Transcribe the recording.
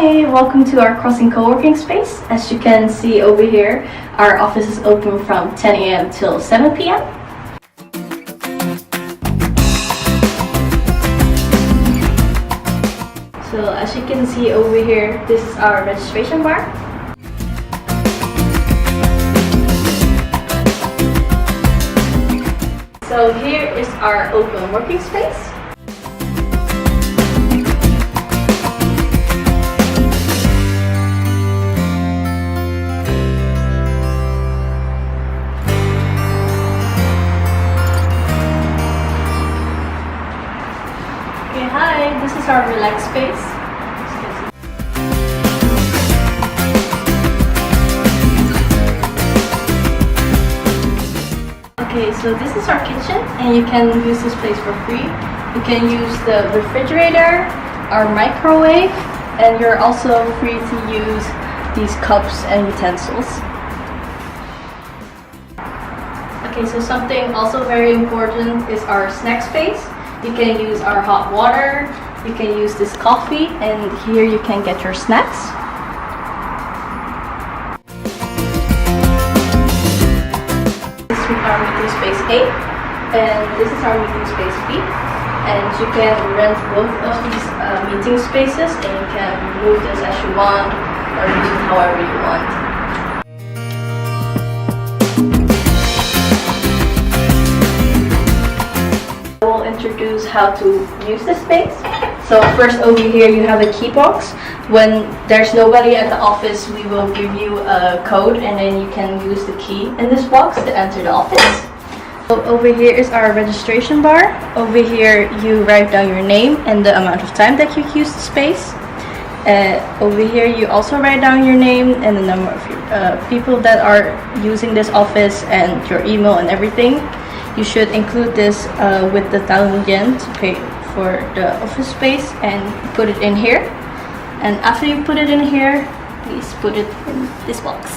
Hi, welcome to our Crossing co-working space. As you can see over here, our office is open from 10 a.m. till 7 p.m. So as you can see over here, this is our registration bar. So here is our open working space. Okay, hi, this is our relax space. Okay, so this is our kitchen and you can use this place for free. You can use the refrigerator, our microwave, and you're also free to use these cups and utensils. Okay, so something also very important is our snack space. You can use our hot water, you can use this coffee, and here you can get your snacks. This is our meeting space A, and this is our meeting space B. And you can rent both of these meeting spaces, and you can move this as you want, or use it however you want. Introduce how to use the space. So first over here you have a key box. When there's nobody at the office, we will give you a code and then you can use the key in this box to enter the office. So over here is our registration bar. Over here you write down your name and the amount of time that you use the space. Over here you also write down your name and the number of people that are using this office and your email and everything. You should include this with the 1,000 yen to pay for the office space and put it in here. And after you put it in here, please put it in this box.